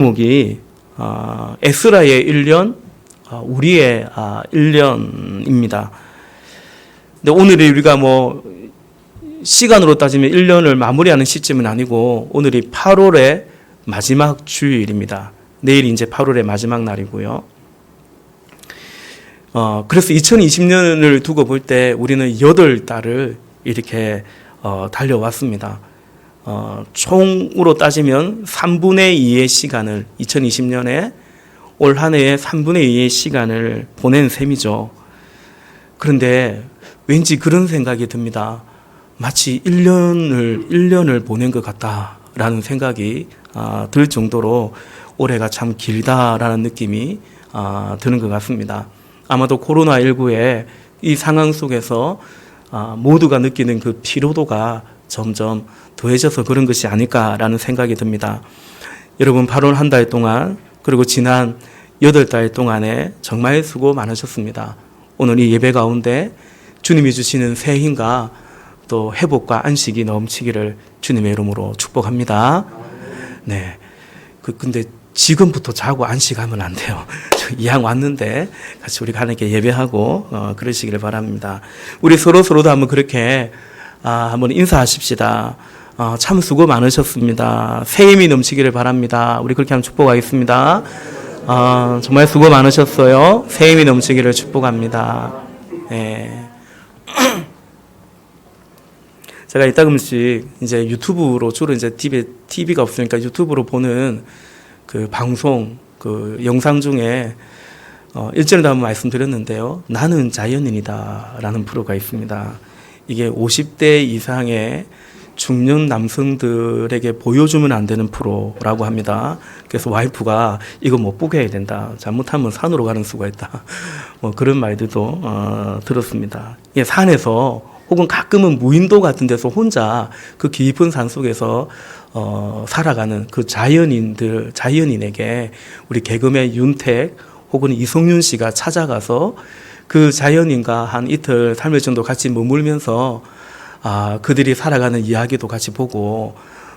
제목이 에스라의 1년, 우리의 1년입니다. 근데 오늘이 우리가 시간으로 따지면 1년을 마무리하는 시점은 아니고 오늘이 8월의 마지막 주일입니다. 내일이 이제 8월의 마지막 날이고요. 그래서 2020년을 두고 볼 때 우리는 8달을 이렇게 달려왔습니다. 총으로 따지면 3분의 2의 시간을 2020년에 올 한 해의 3분의 2의 시간을 보낸 셈이죠. 그런데 왠지 그런 생각이 듭니다. 마치 1년을 보낸 것 같다라는 생각이 들 정도로 올해가 참 길다라는 느낌이 드는 것 같습니다. 아마도 코로나19의 이 상황 속에서 모두가 느끼는 그 피로도가 점점 더해져서 그런 것이 아닐까라는 생각이 듭니다. 여러분 8월 한 달 동안 그리고 지난 8달 동안에 정말 수고 많으셨습니다. 오늘 이 예배 가운데 주님이 주시는 새 힘과 또 회복과 안식이 넘치기를 주님의 이름으로 축복합니다. 네. 근데 지금부터 자고 안식하면 안 돼요. 이왕 왔는데 같이 우리 하나님께 예배하고 그러시기를 바랍니다. 우리 서로도 한번 그렇게 한번 인사하십시다. 참 수고 많으셨습니다. 새 힘이 넘치기를 바랍니다. 우리 그렇게 한번 축복하겠습니다. 정말 수고 많으셨어요. 새 힘이 넘치기를 축복합니다. 네. 제가 이따금씩 이제 유튜브로 주로 이제 TV가 없으니까 유튜브로 보는 그 방송, 그 영상 중에 일전에도 한번 말씀드렸는데요. 나는 자연인이다 라는 프로가 있습니다. 이게 50대 이상의 중년 남성들에게 보여주면 안 되는 프로라고 합니다. 그래서 와이프가 이거 못 보게 해야 된다. 잘못하면 산으로 가는 수가 있다. 그런 말들도 들었습니다. 이게 산에서 혹은 가끔은 무인도 같은 데서 혼자 그 깊은 산 속에서 살아가는 그 자연인에게 우리 개그맨 윤택 혹은 이성윤 씨가 찾아가서 그 자연인과 한 이틀 3일 정도 같이 머물면서 그들이 살아가는 이야기도 같이 보고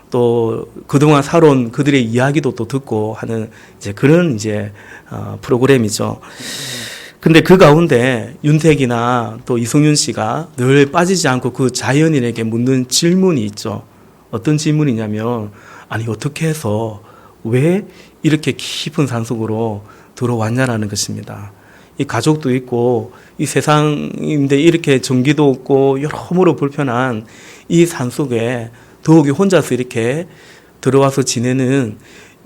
또 그동안 살아온 그들의 이야기도 또 듣고 하는 그런 프로그램이죠. 근데 그 가운데 윤택이나 또 이성윤 씨가 늘 빠지지 않고 그 자연인에게 묻는 질문이 있죠. 어떤 질문이냐면, 아니, 어떻게 해서 왜 이렇게 깊은 산속으로 들어왔냐라는 것입니다. 이 가족도 있고, 이 세상인데 이렇게 전기도 없고, 여러모로 불편한 이 산속에 더욱이 혼자서 이렇게 들어와서 지내는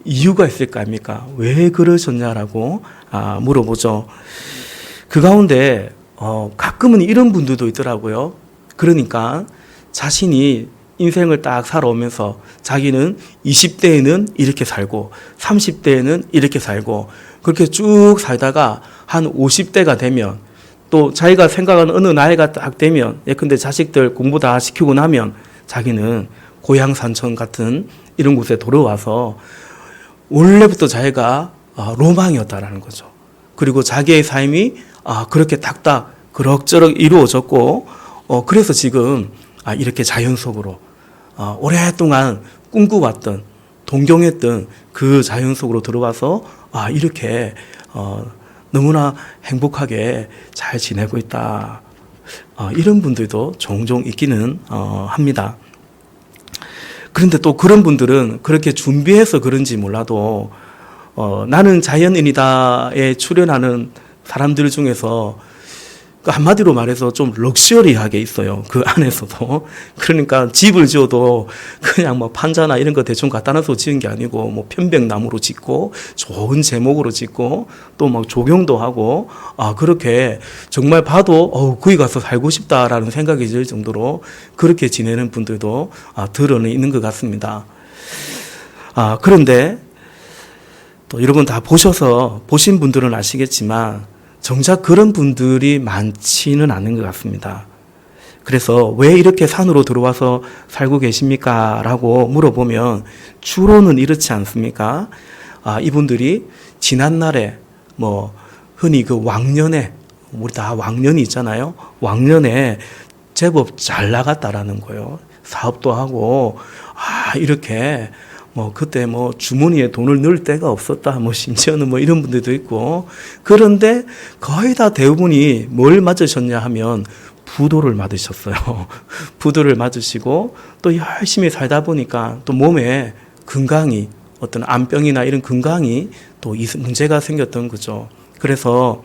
이유가 있을 거 아닙니까? 왜 그러셨냐라고 물어보죠. 그 가운데 가끔은 이런 분들도 있더라고요. 그러니까 자신이 인생을 딱 살아오면서 자기는 20대에는 이렇게 살고 30대에는 이렇게 살고 그렇게 쭉 살다가 한 50대가 되면 또 자기가 생각하는 어느 나이가 딱 되면 예컨대 자식들 공부 다 시키고 나면 자기는 고향 산천 같은 이런 곳에 돌아와서 원래부터 자기가 로망이었다라는 거죠. 그리고 자기의 삶이 그렇게 딱딱 그럭저럭 이루어졌고 그래서 지금 이렇게 자연 속으로 오랫동안 꿈꿔왔던 동경했던 그 자연 속으로 들어와서 이렇게 너무나 행복하게 잘 지내고 있다. 이런 분들도 종종 있기는 합니다. 그런데 또 그런 분들은 그렇게 준비해서 그런지 몰라도 나는 자연인이다에 출연하는 사람들 중에서 한마디로 말해서 좀 럭셔리하게 있어요. 그 안에서도. 그러니까 집을 지어도 그냥 판자나 이런 거 대충 갖다 놔서 지은 게 아니고 편백나무로 짓고 좋은 제목으로 짓고 또 조경도 하고 그렇게 정말 봐도 거기 가서 살고 싶다라는 생각이 들 정도로 그렇게 지내는 분들도 들어는 있는 것 같습니다. 그런데 또 여러분 다 보신 분들은 아시겠지만 정작 그런 분들이 많지는 않은 것 같습니다. 그래서 왜 이렇게 산으로 들어와서 살고 계십니까? 라고 물어보면 주로는 이렇지 않습니까? 이분들이 지난날에 흔히 그 왕년에 우리 다 왕년이 있잖아요. 왕년에 제법 잘 나갔다라는 거예요. 사업도 하고 이렇게 그때 주머니에 돈을 넣을 데가 없었다. 심지어는 이런 분들도 있고. 그런데 거의 다 대부분이 뭘 맞으셨냐 하면 부도를 맞으셨어요. 부도를 맞으시고 또 열심히 살다 보니까 또 몸에 건강이 어떤 암병이나 이런 건강이 또 문제가 생겼던 거죠. 그래서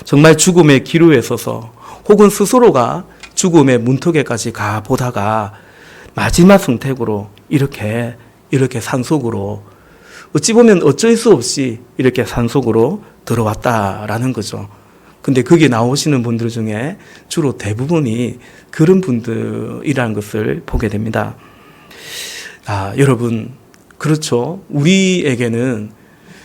정말 죽음의 기로에 서서 혹은 스스로가 죽음의 문턱에까지 가 보다가 마지막 선택으로 이렇게 산속으로 어찌 보면 어쩔 수 없이 이렇게 산속으로 들어왔다라는 거죠. 근데 거기에 나오시는 분들 중에 주로 대부분이 그런 분들이라는 것을 보게 됩니다. 여러분, 그렇죠. 우리에게는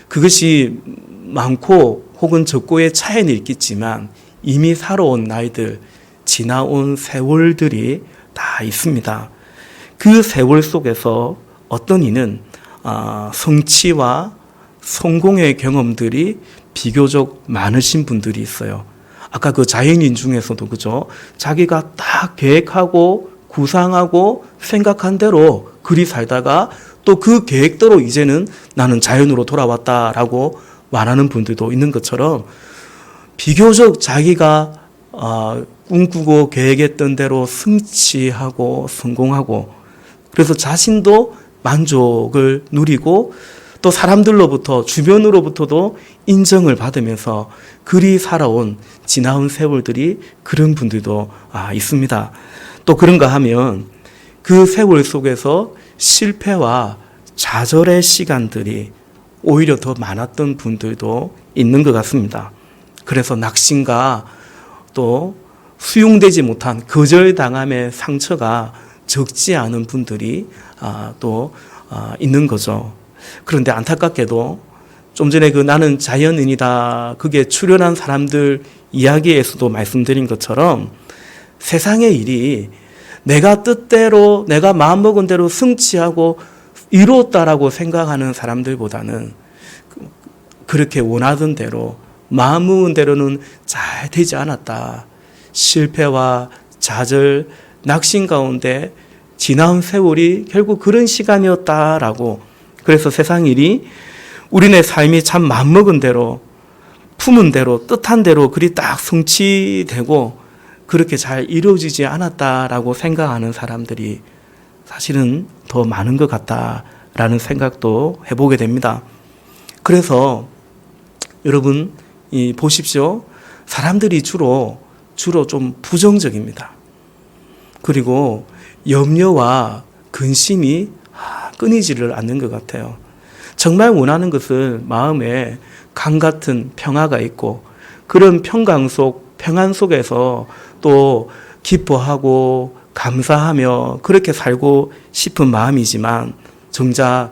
그것이 많고 혹은 적고의 차이는 있겠지만 이미 살아온 나이들, 지나온 세월들이 다 있습니다. 그 세월 속에서 어떤 이는 성취와 성공의 경험들이 비교적 많으신 분들이 있어요. 아까 그 자연인 중에서도 그죠? 자기가 딱 계획하고 구상하고 생각한 대로 그리 살다가 또 그 계획대로 이제는 나는 자연으로 돌아왔다라고 말하는 분들도 있는 것처럼 비교적 자기가 꿈꾸고 계획했던 대로 성취하고 성공하고 그래서 자신도 만족을 누리고 또 사람들로부터 주변으로부터도 인정을 받으면서 그리 살아온 지나온 세월들이 그런 분들도 있습니다. 또 그런가 하면 그 세월 속에서 실패와 좌절의 시간들이 오히려 더 많았던 분들도 있는 것 같습니다. 그래서 낙심과 또 수용되지 못한 거절당함의 상처가 적지 않은 분들이 또 있는 거죠. 그런데 안타깝게도 좀 전에 그 나는 자연인이다 그게 출연한 사람들 이야기에서도 말씀드린 것처럼 세상의 일이 내가 뜻대로 내가 마음먹은 대로 성취하고 이루었다라고 생각하는 사람들보다는 그렇게 원하던 대로 마음먹은 대로는 잘 되지 않았다. 실패와 좌절, 낙심 가운데 지나온 세월이 결국 그런 시간이었다라고 그래서 세상 일이 우리네 삶이 참 마음먹은 대로 품은 대로 뜻한 대로 그리 딱 성취되고 그렇게 잘 이루어지지 않았다라고 생각하는 사람들이 사실은 더 많은 것 같다라는 생각도 해보게 됩니다. 그래서 여러분 보십시오. 사람들이 주로 좀 부정적입니다. 그리고 염려와 근심이 끊이지를 않는 것 같아요. 정말 원하는 것은 마음에 강 같은 평화가 있고 그런 평안 속에서 또 기뻐하고 감사하며 그렇게 살고 싶은 마음이지만 정작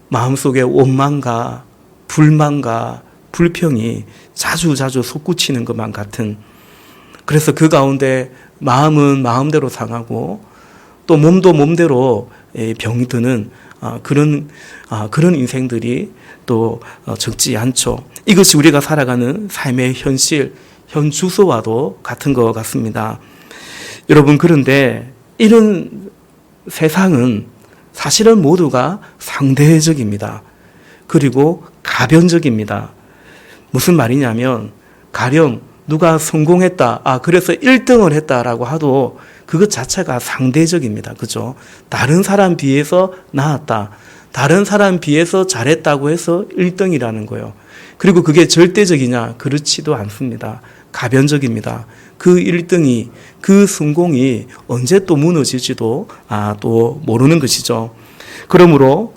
마음속에 원망과 불만과 불평이 자주 솟구치는 것만 같은 그래서 그 가운데 마음은 마음대로 상하고 또 몸도 몸대로 병이 드는 그런 인생들이 또 적지 않죠. 이것이 우리가 살아가는 삶의 현실, 현 주소와도 같은 것 같습니다. 여러분 그런데 이런 세상은 사실은 모두가 상대적입니다. 그리고 가변적입니다. 무슨 말이냐면 가령 누가 성공했다, 그래서 1등을 했다라고 하도 그것 자체가 상대적입니다. 그죠? 다른 사람 비해서 나았다. 다른 사람 비해서 잘했다고 해서 1등이라는 거예요. 그리고 그게 절대적이냐? 그렇지도 않습니다. 가변적입니다. 그 1등이, 그 성공이 언제 또 무너질지도 또 모르는 것이죠. 그러므로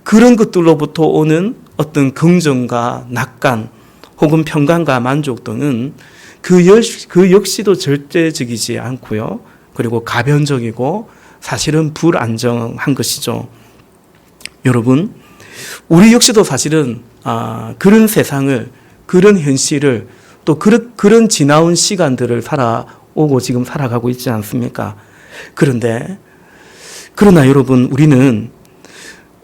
그런 것들로부터 오는 어떤 긍정과 낙관 혹은 평강과 만족 등은 그 역시도 절대적이지 않고요. 그리고 가변적이고 사실은 불안정한 것이죠. 여러분, 우리 역시도 사실은 그런 세상을, 그런 현실을 또 그런 지나온 시간들을 살아오고 지금 살아가고 있지 않습니까? 그러나 여러분, 우리는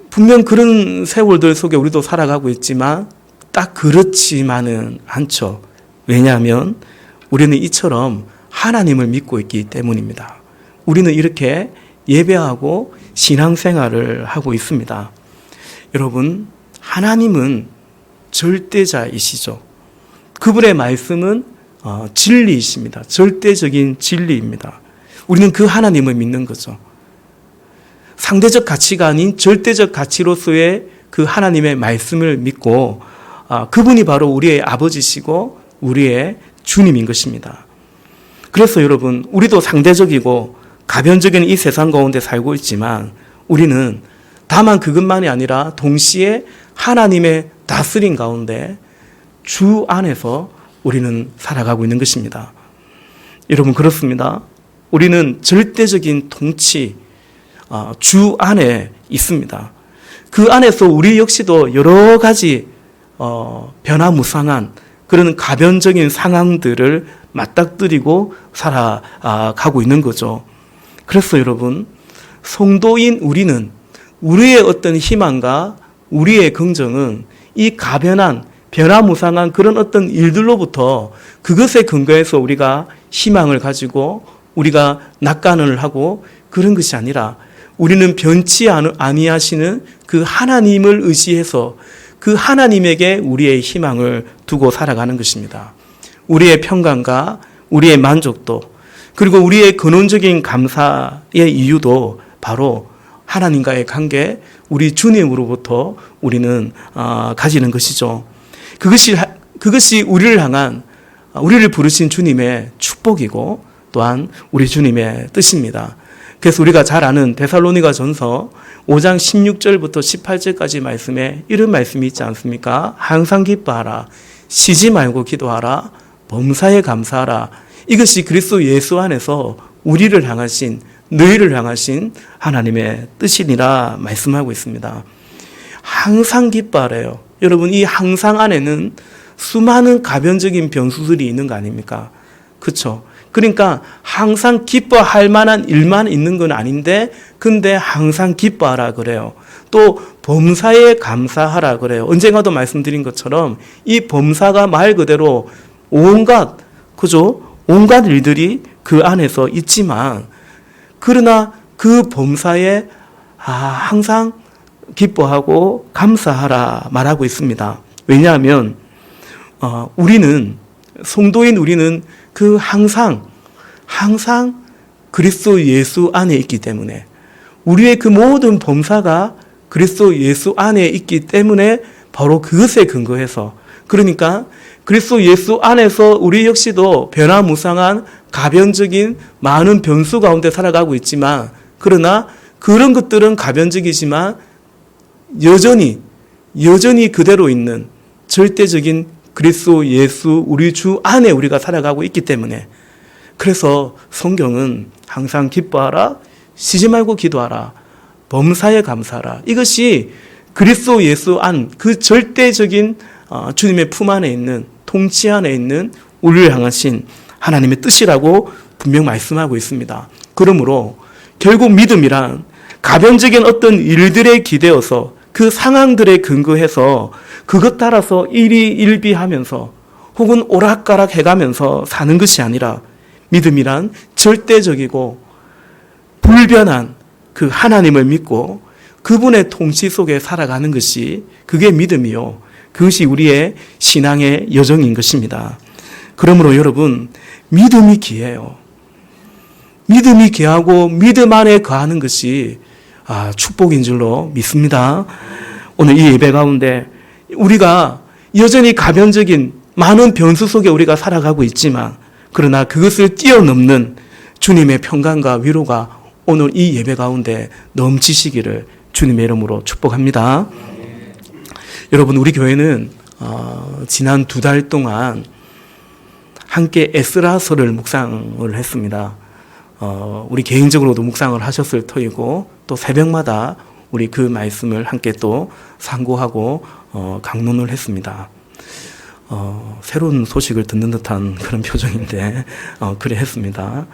분명 그런 세월들 속에 우리도 살아가고 있지만 딱 그렇지만은 않죠. 왜냐하면 우리는 이처럼 하나님을 믿고 있기 때문입니다. 우리는 이렇게 예배하고 신앙생활을 하고 있습니다. 여러분, 하나님은 절대자이시죠. 그분의 말씀은 진리이십니다. 절대적인 진리입니다. 우리는 그 하나님을 믿는 거죠. 상대적 가치가 아닌 절대적 가치로서의 그 하나님의 말씀을 믿고 그분이 바로 우리의 아버지시고 우리의 주님인 것입니다. 그래서 여러분, 우리도 상대적이고 가변적인 이 세상 가운데 살고 있지만 우리는 다만 그것만이 아니라 동시에 하나님의 다스림 가운데 주 안에서 우리는 살아가고 있는 것입니다. 여러분, 그렇습니다. 우리는 절대적인 통치, 주 안에 있습니다. 그 안에서 우리 역시도 여러 가지 변화무쌍한 그런 가변적인 상황들을 맞닥뜨리고 살아가고 있는 거죠. 그래서 여러분, 성도인 우리는 우리의 어떤 희망과 우리의 긍정은 이 가변한 변화무쌍한 그런 어떤 일들로부터 그것에 근거해서 우리가 희망을 가지고 우리가 낙관을 하고 그런 것이 아니라 우리는 변치 아니하시는 그 하나님을 의지해서 그 하나님에게 우리의 희망을 두고 살아가는 것입니다. 우리의 평강과 우리의 만족도 그리고 우리의 근원적인 감사의 이유도 바로 하나님과의 관계, 우리 주님으로부터 우리는 가지는 것이죠. 그것이 우리를 부르신 주님의 축복이고 또한 우리 주님의 뜻입니다. 그래서 우리가 잘 아는 데살로니가 전서 5장 16절부터 18절까지 말씀에 이런 말씀이 있지 않습니까? 항상 기뻐하라, 쉬지 말고 기도하라, 범사에 감사하라. 이것이 그리스도 예수 안에서 우리를 향하신, 너희를 향하신 하나님의 뜻이니라 말씀하고 있습니다. 항상 기뻐하래요. 여러분, 이 항상 안에는 수많은 가변적인 변수들이 있는 거 아닙니까? 그렇죠? 그러니까 항상 기뻐할 만한 일만 있는 건 아닌데 근데 항상 기뻐하라 그래요. 또 범사에 감사하라 그래요. 언젠가도 말씀드린 것처럼 이 범사가 말 그대로 온갖 일들이 그 안에서 있지만 그러나 그 범사에 항상 기뻐하고 감사하라 말하고 있습니다. 왜냐하면 성도인 우리는 그 항상 그리스도 예수 안에 있기 때문에 우리의 그 모든 범사가 그리스도 예수 안에 있기 때문에 바로 그것에 근거해서 그러니까 그리스도 예수 안에서 우리 역시도 변화무쌍한 가변적인 많은 변수 가운데 살아가고 있지만 그러나 그런 것들은 가변적이지만 여전히 그대로 있는 절대적인 그리스도 예수 우리 주 안에 우리가 살아가고 있기 때문에 그래서 성경은 항상 기뻐하라, 쉬지 말고 기도하라, 범사에 감사하라. 이것이 그리스도 예수 안 그 절대적인 주님의 품 안에 있는 통치 안에 있는 우리를 향하신 하나님의 뜻이라고 분명 말씀하고 있습니다. 그러므로 결국 믿음이란 가변적인 어떤 일들에 기대어서 그 상황들에 근거해서 그것 따라서 일희일비하면서 혹은 오락가락 해가면서 사는 것이 아니라 믿음이란 절대적이고 불변한 그 하나님을 믿고 그분의 통치 속에 살아가는 것이 그게 믿음이요. 그것이 우리의 신앙의 여정인 것입니다. 그러므로 여러분, 믿음이 귀해요. 믿음이 귀하고 믿음 안에 거하는 것이 축복인 줄로 믿습니다. 오늘 이 예배 가운데 우리가 여전히 가변적인 많은 변수 속에 우리가 살아가고 있지만 그러나 그것을 뛰어넘는 주님의 평강과 위로가 오늘 이 예배 가운데 넘치시기를 주님의 이름으로 축복합니다. 여러분, 우리 교회는 지난 2달 동안 함께 에스라서를 묵상을 했습니다. 우리 개인적으로도 묵상을 하셨을 터이고 또 새벽마다 우리 그 말씀을 함께 또 상고하고 강론을 했습니다. 새로운 소식을 듣는 듯한 그런 표정인데 그래 했습니다.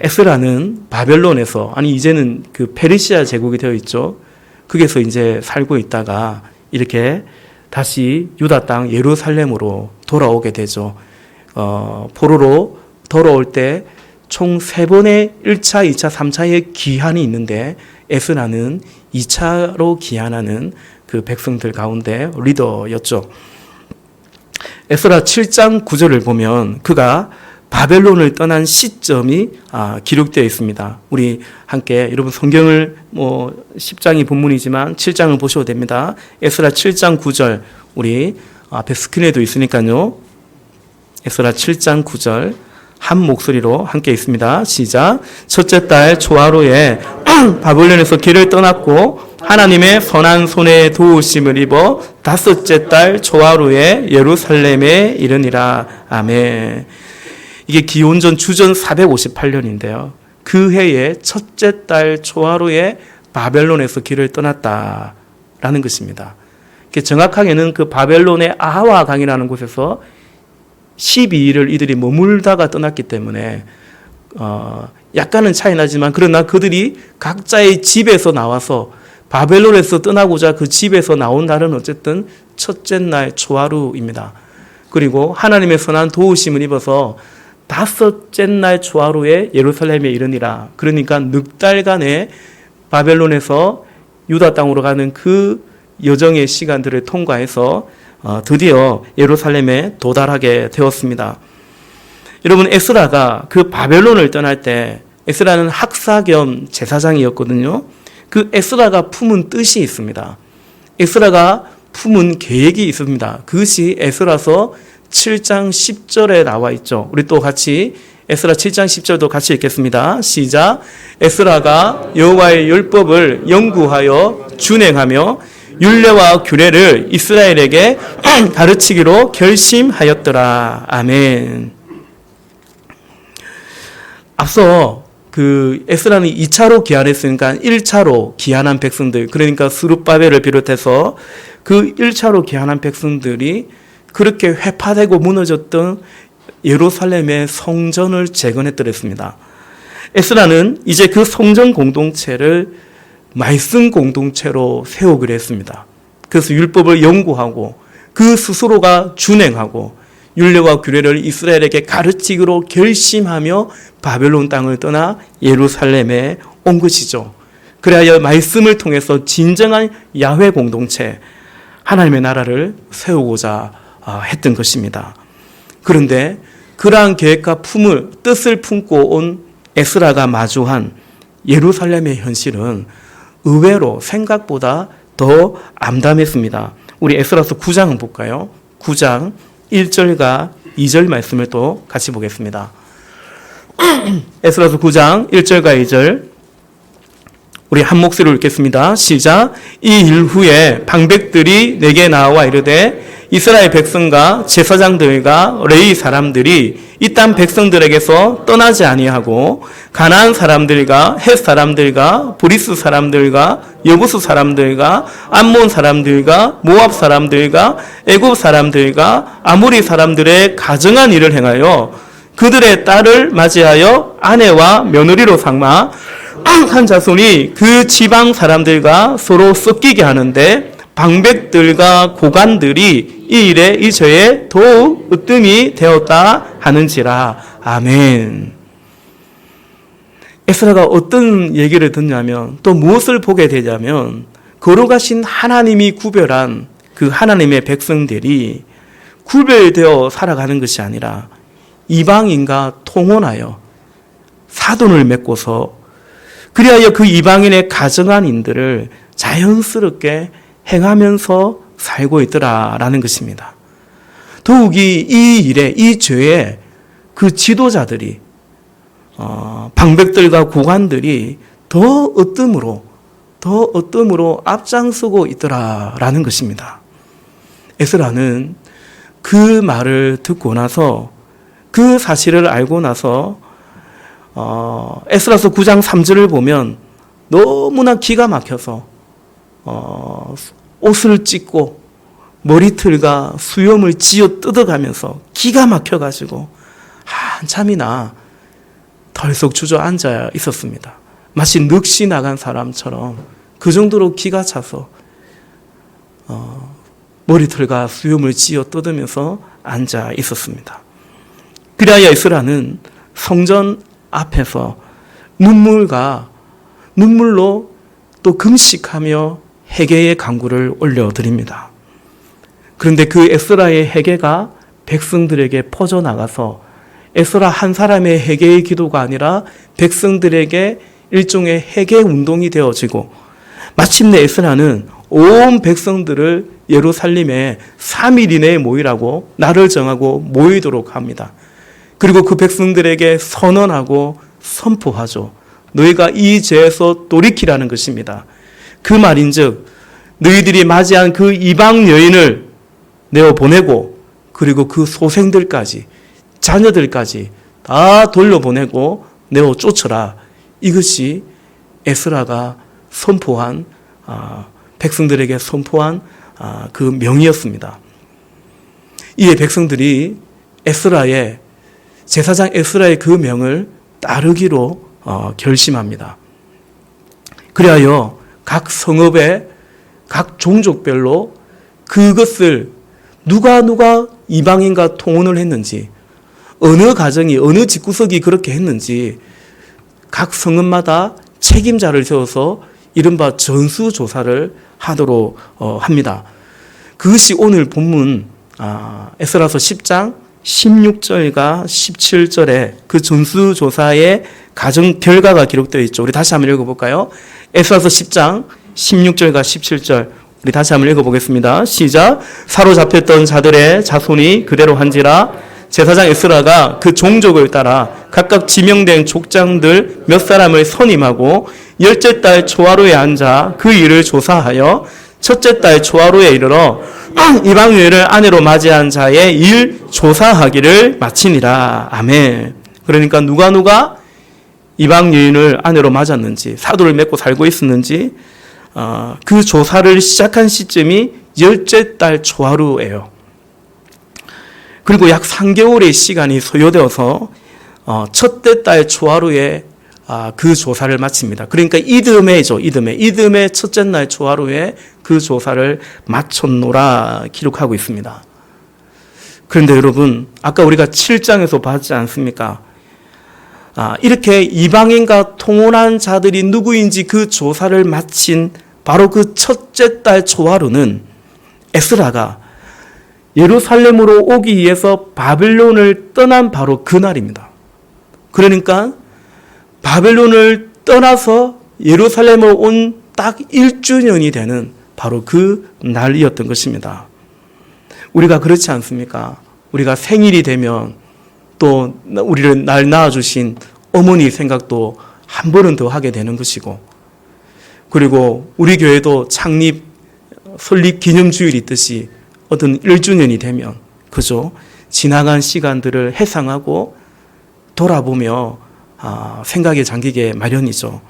에스라는 바벨론에서 이제는 그 페르시아 제국이 되어 있죠. 거기서 이제 살고 있다가 이렇게 다시 유다 땅 예루살렘으로 돌아오게 되죠. 포로로 돌아올 때 총 3번의 1차, 2차, 3차의 귀환이 있는데 에스라는 2차로 귀환하는 그 백성들 가운데 리더였죠. 에스라 7장 9절을 보면 그가 바벨론을 떠난 시점이 기록되어 있습니다. 우리 함께 여러분 성경을 10장이 본문이지만 7장을 보셔도 됩니다. 에스라 7장 9절 우리 앞에 스크린에도 있으니까요. 에스라 7장 9절 한 목소리로 함께 있습니다. 시작. 첫째 달 초하루에 바벨론에서 길을 떠났고 하나님의 선한 손에 도우심을 입어 다섯째 달 초하루에 예루살렘에 이르니라. 아멘. 이게 기원전 주전 458년인데요. 그 해의 첫째 달 초하루에 바벨론에서 길을 떠났다라는 것입니다. 정확하게는 그 바벨론의 아하와 강이라는 곳에서 12일을 이들이 머물다가 떠났기 때문에 약간은 차이 나지만 그러나 그들이 각자의 집에서 나와서 바벨론에서 떠나고자 그 집에서 나온 날은 어쨌든 첫째 날 초하루입니다. 그리고 하나님의 선한 도우심을 입어서 다섯째 날 초하루에 예루살렘에 이르니라. 그러니까 넉 달간의 바벨론에서 유다 땅으로 가는 그 여정의 시간들을 통과해서 드디어 예루살렘에 도달하게 되었습니다. 여러분, 에스라가 그 바벨론을 떠날 때 에스라는 학사 겸 제사장이었거든요. 그 에스라가 품은 뜻이 있습니다. 에스라가 품은 계획이 있습니다. 그것이 에스라서 7장 10절에 나와 있죠. 우리 또 같이 에스라 7장 10절도 같이 읽겠습니다. 시작. 에스라가 여호와의 율법을 연구하여 준행하며 율례와 규례를 이스라엘에게 가르치기로 결심하였더라. 아멘. 앞서 그 에스라는 2차로 귀환했으니까 1차로 귀환한 백성들, 그러니까 스룹바벨을 비롯해서 그 1차로 귀환한 백성들이 그렇게 회파되고 무너졌던 예루살렘의 성전을 재건했더랬습니다. 에스라는 이제 그 성전 공동체를 말씀 공동체로 세우기로 했습니다. 그래서 율법을 연구하고 그 스스로가 준행하고 율례와 규례를 이스라엘에게 가르치기로 결심하며 바벨론 땅을 떠나 예루살렘에 온 것이죠. 그래야 말씀을 통해서 진정한 야훼 공동체, 하나님의 나라를 세우고자 했던 것입니다. 그런데 그러한 계획과 뜻을 품고 온 에스라가 마주한 예루살렘의 현실은 의외로 생각보다 더 암담했습니다. 우리 에스라서 9장을 볼까요? 9장 1절과 2절 말씀을 또 같이 보겠습니다. 에스라서 9장 1절과 2절 우리 한 목소리로 읽겠습니다. 시작. 이 일 후에 방백들이 내게 나와 이르되 이스라엘 백성과 제사장들과 레위 사람들이 이 땅 백성들에게서 떠나지 아니하고 가나안 사람들과 헷 사람들과 브리스 사람들과 여부스 사람들과 암몬 사람들과 모압 사람들과 애굽 사람들과 아모리 사람들의 가증한 일을 행하여 그들의 딸을 맞이하여 아내와 며느리로 삼아 한 자손이 그 지방 사람들과 서로 섞이게 하는데 방백들과 고관들이 이 일에 이 죄에 더욱 으뜸이 되었다 하는지라. 아멘. 에스라가 어떤 얘기를 듣냐면 또 무엇을 보게 되냐면 거룩하신 하나님이 구별한 그 하나님의 백성들이 구별되어 살아가는 것이 아니라 이방인과 통혼하여 사돈을 맺고서 그리하여 그 이방인의 가정한 인들을 자연스럽게 행하면서 살고 있더라라는 것입니다. 더욱이 이 일에, 이 죄에 그 지도자들이 방백들과 고관들이 더 어뜸으로 앞장서고 있더라라는 것입니다. 에스라는 그 말을 듣고 나서 그 사실을 알고 나서 에스라서 9장 3절을 보면 너무나 기가 막혀서 옷을 찢고 머리털과 수염을 쥐어 뜯어가면서 기가 막혀가지고 한참이나 덜썩 주저앉아 있었습니다. 마치 넋이 나간 사람처럼 그 정도로 기가 차서 머리털과 수염을 쥐어 뜯으면서 앉아 있었습니다. 그리하여 에스라는 성전 앞에서 눈물로 또 금식하며 회개의 간구를 올려드립니다. 그런데 그 에스라의 회개가 백성들에게 퍼져나가서 에스라 한 사람의 회개의 기도가 아니라 백성들에게 일종의 회개 운동이 되어지고 마침내 에스라는 온 백성들을 예루살렘에 3일 이내에 모이라고 날을 정하고 모이도록 합니다. 그리고 그 백성들에게 선언하고 선포하죠. 너희가 이 죄에서 돌이키라는 것입니다. 그 말인즉 너희들이 맞이한 그 이방 여인을 내어보내고 그리고 그 소생들까지 자녀들까지 다 돌려보내고 내어 쫓으라. 이것이 에스라가 선포한 백성들에게 선포한 그 명이었습니다. 이에 백성들이 제사장 에스라의 그 명을 따르기로 결심합니다. 그리하여 각 성읍의 각 종족별로 그것을 누가 이방인과 통혼을 했는지, 어느 가정이 어느 집구석이 그렇게 했는지 각 성읍마다 책임자를 세워서 이른바 전수조사를 하도록 합니다. 그것이 오늘 본문 에스라서 10장 16절과 17절에 그 전수조사의 가정 결과가 기록되어 있죠. 우리 다시 한번 읽어볼까요? 에스라서 10장 16절과 17절 우리 다시 한번 읽어보겠습니다. 시작. 사로잡혔던 자들의 자손이 그대로 한지라 제사장 에스라가 그 종족을 따라 각각 지명된 족장들 몇 사람을 선임하고 열째 달 초하루에 앉아 그 일을 조사하여 첫째 달 초하루에 이르러 이방 여인을 아내로 맞이한 자의 일 조사하기를 마치니라. 아멘. 그러니까 누가 이방 여인을 아내로 맞았는지 사도를 맺고 살고 있었는지 그 조사를 시작한 시점이 열째 달 초하루예요. 그리고 약 3개월의 시간이 소요되어서 첫째 달 초하루에 그 조사를 마칩니다. 그러니까 이듬해 첫째 날 초하루에 그 조사를 마쳤노라 기록하고 있습니다. 그런데 여러분, 아까 우리가 7장에서 봤지 않습니까? 이렇게 이방인과 통혼한 자들이 누구인지 그 조사를 마친 바로 그 첫째 달 초하루는 에스라가 예루살렘으로 오기 위해서 바벨론을 떠난 바로 그날입니다. 그러니까 바벨론을 떠나서 예루살렘으로 온 딱 1주년이 되는 바로 그 날이었던 것입니다. 우리가 그렇지 않습니까? 우리가 생일이 되면 또 우리를 날 낳아주신 어머니 생각도 한 번은 더 하게 되는 것이고, 그리고 우리 교회도 창립 설립 기념주일이 있듯이 어떤 1주년이 되면 그죠? 지나간 시간들을 회상하고 돌아보며 생각에 잠기게 마련이죠.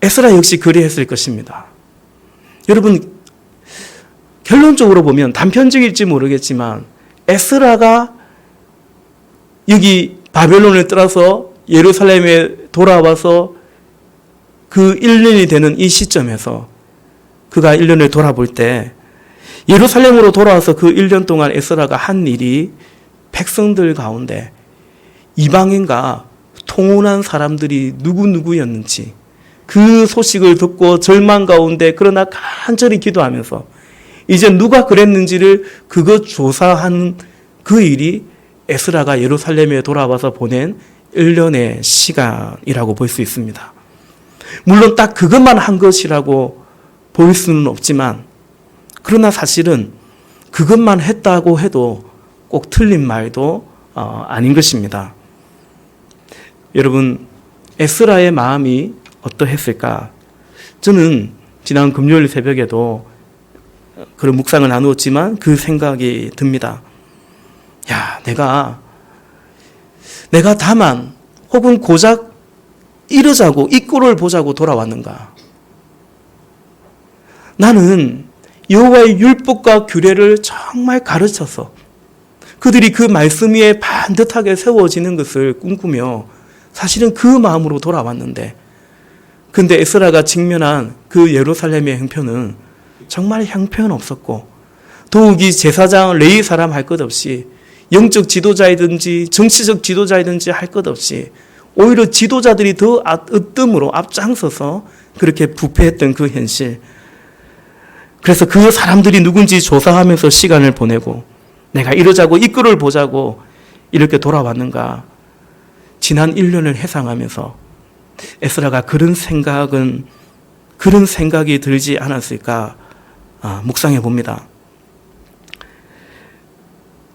에스라 역시 그리했을 것입니다. 여러분, 결론적으로 보면 단편적일지 모르겠지만 에스라가 여기 바벨론을 떠나서 예루살렘에 돌아와서 그 1년이 되는 이 시점에서 그가 1년을 돌아볼 때 예루살렘으로 돌아와서 그 1년 동안 에스라가 한 일이 백성들 가운데 이방인과 통혼한 사람들이 누구였는지 그 소식을 듣고 절망 가운데 그러나 간절히 기도하면서 이제 누가 그랬는지를 그것 조사한 그 일이 에스라가 예루살렘에 돌아와서 보낸 1년의 시간이라고 볼 수 있습니다. 물론 딱 그것만 한 것이라고 볼 수는 없지만, 그러나 사실은 그것만 했다고 해도 꼭 틀린 말도 아닌 것입니다. 여러분, 에스라의 마음이 어떠했을까? 저는 지난 금요일 새벽에도 그런 묵상을 나누었지만 그 생각이 듭니다. 야, 내가 다만 혹은 고작 이러자고 이 꼴을 보자고 돌아왔는가? 나는 여호와의 율법과 규례를 정말 가르쳐서 그들이 그 말씀 위에 반듯하게 세워지는 것을 꿈꾸며 사실은 그 마음으로 돌아왔는데, 근데 에스라가 직면한 그 예루살렘의 형편은 정말 형편없었고, 더욱이 제사장 레위 사람 할 것 없이 영적 지도자이든지 정치적 지도자이든지 할 것 없이 오히려 지도자들이 더 으뜸으로 앞장서서 그렇게 부패했던 그 현실. 그래서 그 사람들이 누군지 조사하면서 시간을 보내고 내가 이러자고 이끌어 보자고 이렇게 돌아왔는가. 지난 1년을 회상하면서 에스라가 그런 생각이 들지 않았을까 묵상해 봅니다.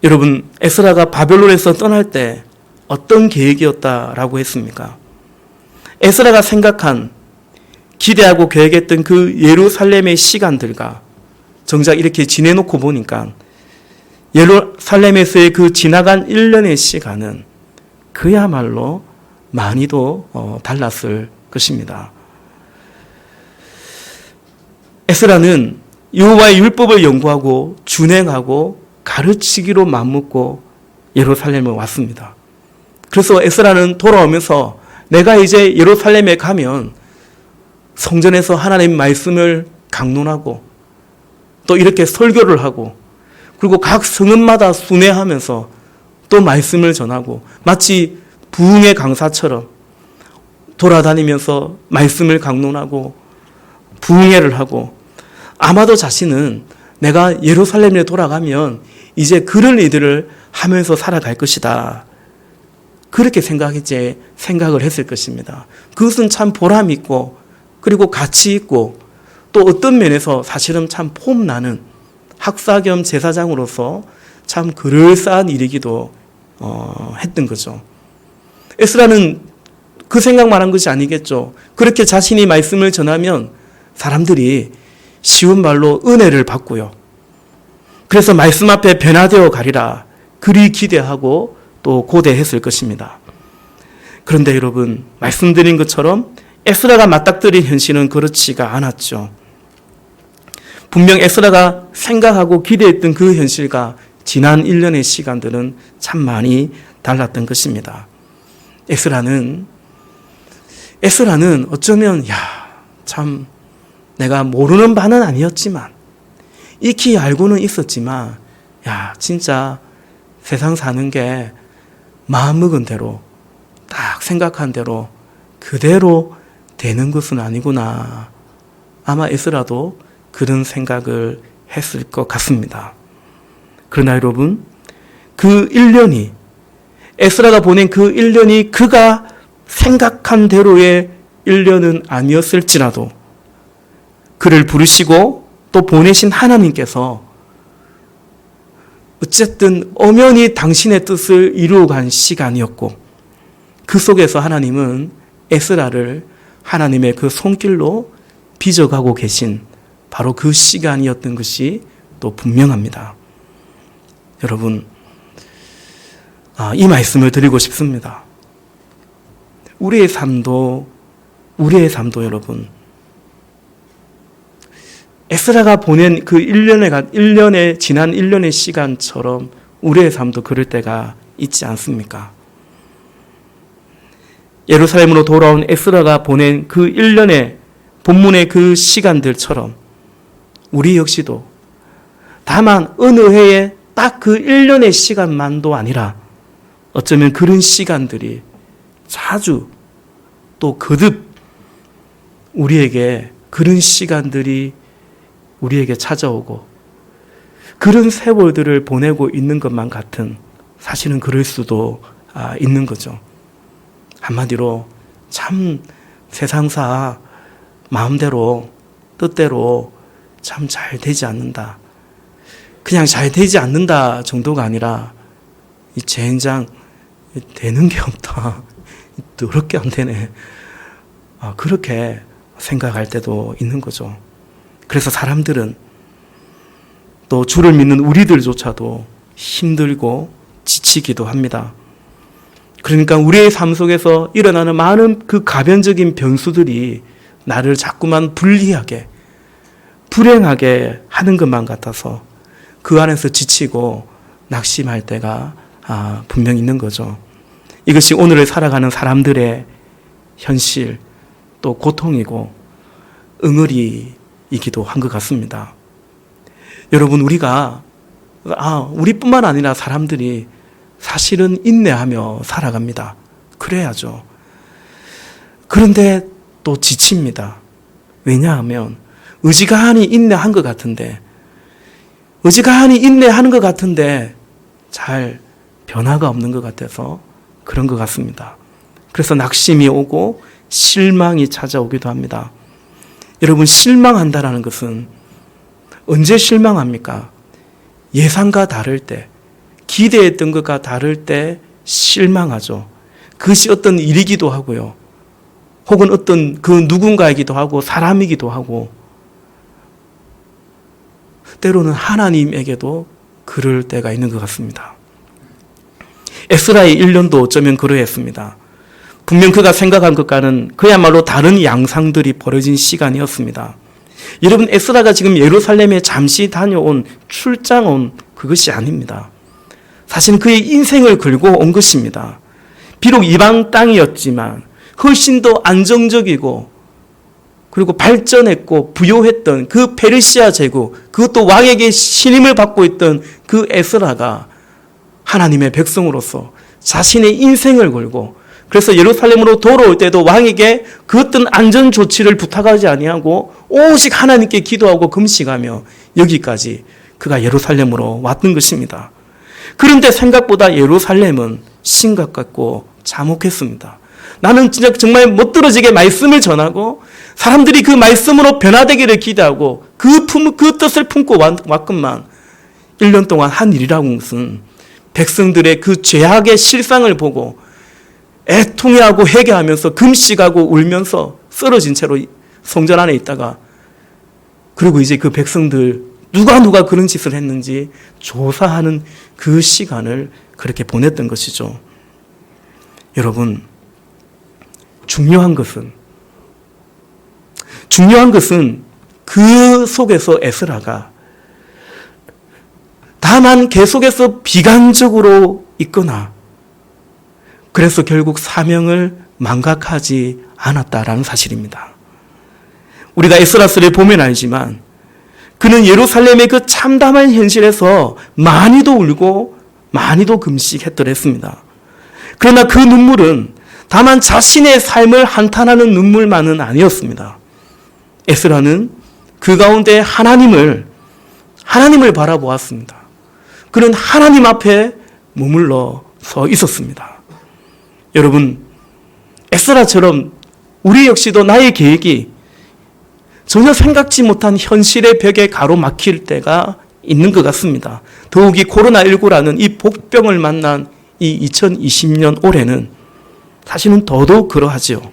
여러분, 에스라가 바벨론에서 떠날 때 어떤 계획이었다라고 했습니까? 에스라가 생각한, 기대하고 계획했던 그 예루살렘의 시간들과 정작 이렇게 지내놓고 보니까 예루살렘에서의 그 지나간 1년의 시간은 그야말로 많이도 달랐을 것입니다. 에스라는 여호와의 율법을 연구하고 준행하고 가르치기로 맘먹고 예루살렘에 왔습니다. 그래서 에스라는 돌아오면서 내가 이제 예루살렘에 가면 성전에서 하나님 말씀을 강론하고 또 이렇게 설교를 하고 그리고 각 성읍마다 순회하면서 또 말씀을 전하고 마치 부흥의 강사처럼 돌아다니면서 말씀을 강론하고 부흥회를 하고 아마도 자신은 내가 예루살렘에 돌아가면 이제 그런 일들을 하면서 살아갈 것이다. 그렇게 생각을 했을 것입니다. 그것은 참 보람 있고 그리고 가치 있고 또 어떤 면에서 사실은 참 폼나는 학사 겸 제사장으로서 참 그럴싸한 일이기도 했던 거죠. 에스라는 그 생각만 한 것이 아니겠죠. 그렇게 자신이 말씀을 전하면 사람들이 쉬운 말로 은혜를 받고요. 그래서 말씀 앞에 변화되어 가리라. 그리 기대하고 또 고대했을 것입니다. 그런데 여러분, 말씀드린 것처럼 에스라가 맞닥뜨린 현실은 그렇지가 않았죠. 분명 에스라가 생각하고 기대했던 그 현실과 지난 1년의 시간들은 참 많이 달랐던 것입니다. 에스라는 어쩌면 참 내가 모르는 바는 아니었지만 익히 알고는 있었지만 진짜 세상 사는 게 마음먹은 대로 딱 생각한 대로 그대로 되는 것은 아니구나. 아마 에스라도 그런 생각을 했을 것 같습니다. 그러나 여러분, 그 1년이 에스라가 보낸 그 1년이 그가 생각한 대로의 1년은 아니었을지라도 그를 부르시고 또 보내신 하나님께서 어쨌든 엄연히 당신의 뜻을 이루어간 시간이었고 그 속에서 하나님은 에스라를 하나님의 그 손길로 빚어가고 계신 바로 그 시간이었던 것이 또 분명합니다. 여러분, 이 말씀을 드리고 싶습니다. 우리의 삶도 여러분, 에스라가 보낸 그 지난 1년의 시간처럼 우리의 삶도 그럴 때가 있지 않습니까? 예루살렘으로 돌아온 에스라가 보낸 그 1년의 본문의 그 시간들처럼 우리 역시도 다만 어느 해에 딱 그 1년의 시간만도 아니라 어쩌면 그런 시간들이 자주 또 거듭 우리에게 그런 시간들이 우리에게 찾아오고 그런 세월들을 보내고 있는 것만 같은 사실은 그럴 수도 있는 거죠. 한마디로 참 세상사 마음대로 뜻대로 참 잘 되지 않는다. 그냥 잘 되지 않는다 정도가 아니라 이 젠장 되는 게 없다. 더럽게 안 되네. 그렇게 생각할 때도 있는 거죠. 그래서 사람들은 또 주를 믿는 우리들조차도 힘들고 지치기도 합니다. 그러니까 우리의 삶 속에서 일어나는 많은 그 가변적인 변수들이 나를 자꾸만 불리하게, 불행하게 하는 것만 같아서 그 안에서 지치고 낙심할 때가 분명히 있는 거죠. 이것이 오늘을 살아가는 사람들의 현실, 또 고통이고 응어리이기도 한 것 같습니다. 여러분, 우리뿐만 아니라 사람들이 사실은 인내하며 살아갑니다. 그래야죠. 그런데 또 지칩니다. 왜냐하면 의지가하니 인내한 것 같은데, 의지가하니 인내하는 것 같은데 잘 변화가 없는 것 같아서 그런 것 같습니다. 그래서 낙심이 오고 실망이 찾아오기도 합니다. 여러분, 실망한다라는 것은 언제 실망합니까? 예상과 다를 때, 기대했던 것과 다를 때 실망하죠. 그것이 어떤 일이기도 하고요. 혹은 어떤 그 누군가이기도 하고 사람이기도 하고, 때로는 하나님에게도 그럴 때가 있는 것 같습니다. 에스라의 1년도 어쩌면 그러했습니다. 분명 그가 생각한 것과는 그야말로 다른 양상들이 벌어진 시간이었습니다. 여러분, 에스라가 지금 예루살렘에 잠시 다녀온, 출장 온 그것이 아닙니다. 사실 그의 인생을 걸고 온 것입니다. 비록 이방 땅이었지만 훨씬 더 안정적이고 그리고 발전했고 부요했던 그 페르시아 제국, 그것도 왕에게 신임을 받고 있던 그 에스라가 하나님의 백성으로서 자신의 인생을 걸고, 그래서 예루살렘으로 돌아올 때도 왕에게 그 어떤 안전 조치를 부탁하지 아니하고 오직 하나님께 기도하고 금식하며 여기까지 그가 예루살렘으로 왔던 것입니다. 그런데 생각보다 예루살렘은 심각했고 참혹했습니다. 나는 진짜 정말 못들어지게 말씀을 전하고 사람들이 그 말씀으로 변화되기를 기대하고 그 뜻을 품고 왔건만 1년 동안 한 일이라는 것은 백성들의 그 죄악의 실상을 보고 애통해하고 회개하면서 금식하고 울면서 쓰러진 채로 성전 안에 있다가, 그리고 이제 그 백성들 누가 그런 짓을 했는지 조사하는 그 시간을 그렇게 보냈던 것이죠. 여러분, 중요한 것은 그 속에서 에스라가 다만 계속해서 비관적으로 있거나 그래서 결국 사명을 망각하지 않았다라는 사실입니다. 우리가 에스라서를 보면 알지만 그는 예루살렘의 그 참담한 현실에서 많이도 울고 많이도 금식했더랬습니다. 그러나 그 눈물은 다만 자신의 삶을 한탄하는 눈물만은 아니었습니다. 에스라는 그 가운데 하나님을 바라보았습니다. 그는 하나님 앞에 머물러 서 있었습니다. 여러분, 에스라처럼 우리 역시도 나의 계획이 전혀 생각지 못한 현실의 벽에 가로막힐 때가 있는 것 같습니다. 더욱이 코로나19라는 이 복병을 만난 이 2020년 올해는 사실은 더더욱 그러하죠.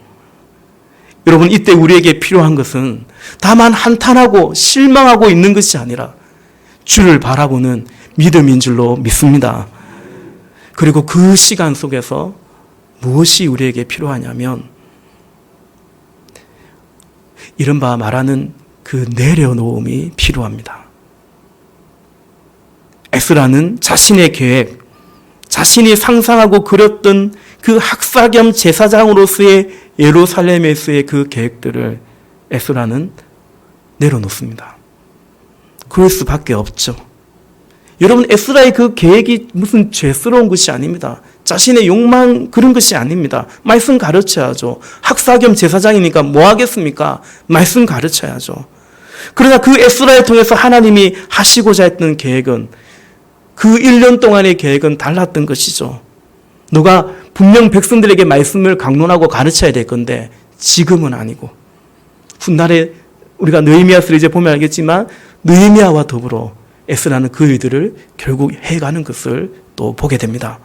여러분, 이때 우리에게 필요한 것은 다만 한탄하고 실망하고 있는 것이 아니라 주를 바라보는 믿음인 줄로 믿습니다. 그리고 그 시간 속에서 무엇이 우리에게 필요하냐면 이른바 말하는 그 내려놓음이 필요합니다. 에스라는 자신의 계획, 자신이 상상하고 그렸던 그 학사 겸 제사장으로서의 예루살렘에서의 그 계획들을 에스라는 내려놓습니다. 그럴 수밖에 없죠. 여러분, 에스라의 그 계획이 무슨 죄스러운 것이 아닙니다. 자신의 욕망 그런 것이 아닙니다. 말씀 가르쳐야죠. 학사 겸 제사장이니까 뭐 하겠습니까? 말씀 가르쳐야죠. 그러나 그 에스라를 통해서 하나님이 하시고자 했던 계획은, 그 1년 동안의 계획은 달랐던 것이죠. 너가 분명 백성들에게 말씀을 강론하고 가르쳐야 될 건데 지금은 아니고, 훗날에 우리가 느헤미야서를 이제 보면 알겠지만 느헤미야와 더불어 에스라는 그 일들을 결국 해가는 것을 또 보게 됩니다.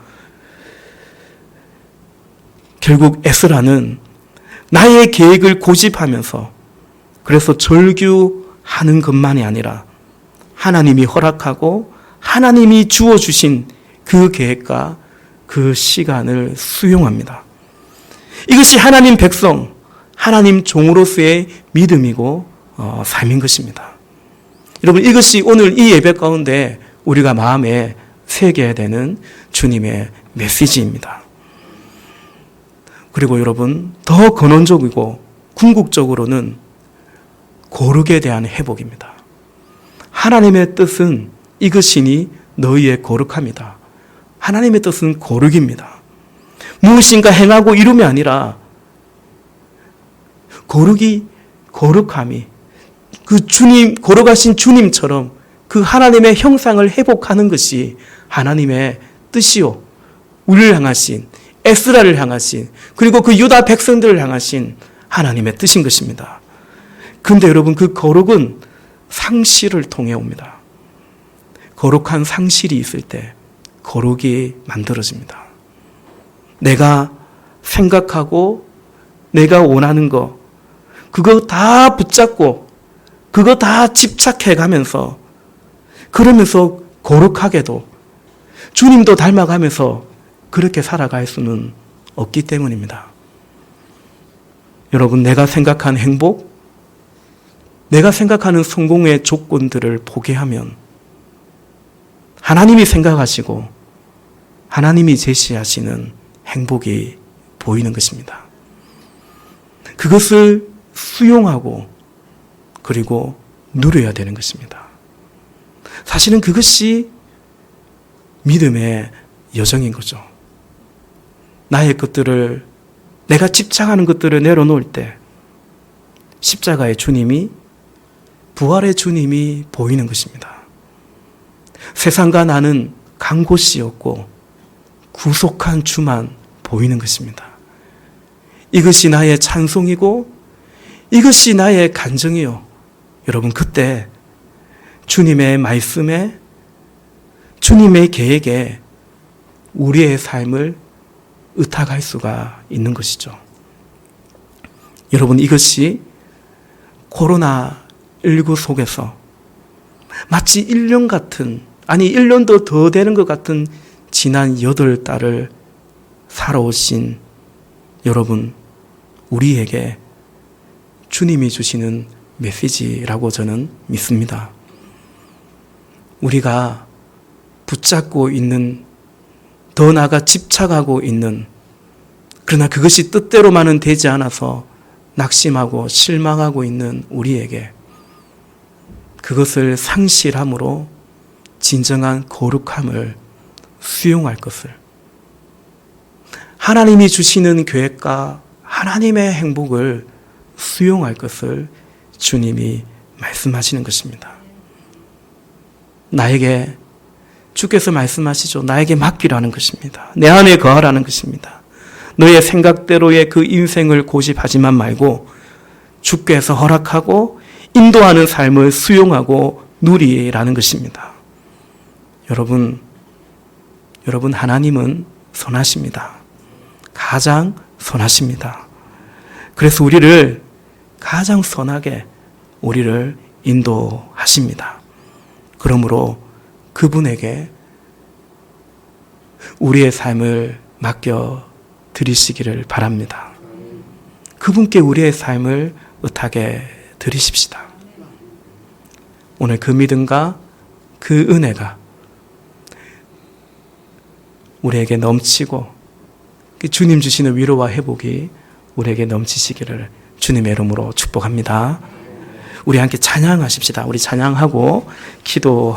결국 에스라는 나의 계획을 고집하면서, 그래서 절규하는 것만이 아니라 하나님이 허락하고 하나님이 주어주신 그 계획과 그 시간을 수용합니다. 이것이 하나님 백성, 하나님 종으로서의 믿음이고 삶인 것입니다. 여러분, 이것이 오늘 이 예배 가운데 우리가 마음에 새겨야 되는 주님의 메시지입니다. 그리고 여러분, 더 근원적이고 궁극적으로는 거룩에 대한 회복입니다. 하나님의 뜻은 이것이니 너희의 거룩함이다. 하나님의 뜻은 거룩입니다. 무엇인가 행하고 이름이 아니라 거룩함이 그 주님, 거룩하신 주님처럼 그 하나님의 형상을 회복하는 것이 하나님의 뜻이요. 우리를 향하신, 에스라를 향하신, 그리고 그 유다 백성들을 향하신 하나님의 뜻인 것입니다. 그런데 여러분, 그 거룩은 상실을 통해 옵니다. 거룩한 상실이 있을 때 거룩이 만들어집니다. 내가 생각하고 내가 원하는 거, 그거 다 붙잡고 그거 다 집착해 가면서, 그러면서 거룩하게도 주님도 닮아가면서 그렇게 살아갈 수는 없기 때문입니다. 여러분, 내가 생각한 행복, 내가 생각하는 성공의 조건들을 포기하면 하나님이 생각하시고 하나님이 제시하시는 행복이 보이는 것입니다. 그것을 수용하고 그리고 누려야 되는 것입니다. 사실은 그것이 믿음의 여정인 거죠. 나의 것들을, 내가 집착하는 것들을 내려놓을 때 십자가의 주님이, 부활의 주님이 보이는 것입니다. 세상과 나는 간 곳이 없고 구속한 주만 보이는 것입니다. 이것이 나의 찬송이고 이것이 나의 간증이요. 여러분, 그때 주님의 말씀에, 주님의 계획에 우리의 삶을 의탁할 수가 있는 것이죠. 여러분, 이것이 코로나19 속에서 마치 1년 같은, 아니 1년도 더 되는 것 같은 지난 8달을 살아오신 여러분, 우리에게 주님이 주시는 메시지라고 저는 믿습니다. 우리가 붙잡고 있는, 더 나아가 집착하고 있는, 그러나 그것이 뜻대로만은 되지 않아서 낙심하고 실망하고 있는 우리에게 그것을 상실함으로 진정한 거룩함을 수용할 것을, 하나님이 주시는 계획과 하나님의 행복을 수용할 것을 주님이 말씀하시는 것입니다. 나에게, 주께서 말씀하시죠. 나에게 맡기라는 것입니다. 내 안에 거하라는 것입니다. 너의 생각대로의 그 인생을 고집하지만 말고 주께서 허락하고 인도하는 삶을 수용하고 누리라는 것입니다. 여러분 하나님은 선하십니다. 가장 선하십니다. 그래서 우리를 가장 선하게 우리를 인도하십니다. 그러므로 그분에게 우리의 삶을 맡겨 드리시기를 바랍니다. 그분께 우리의 삶을 의탁해 드리십시다. 오늘 그 믿음과 그 은혜가 우리에게 넘치고 주님 주시는 위로와 회복이 우리에게 넘치시기를 주님의 이름으로 축복합니다. 우리 함께 찬양하십시다. 우리 찬양하고 기도하겠습니다.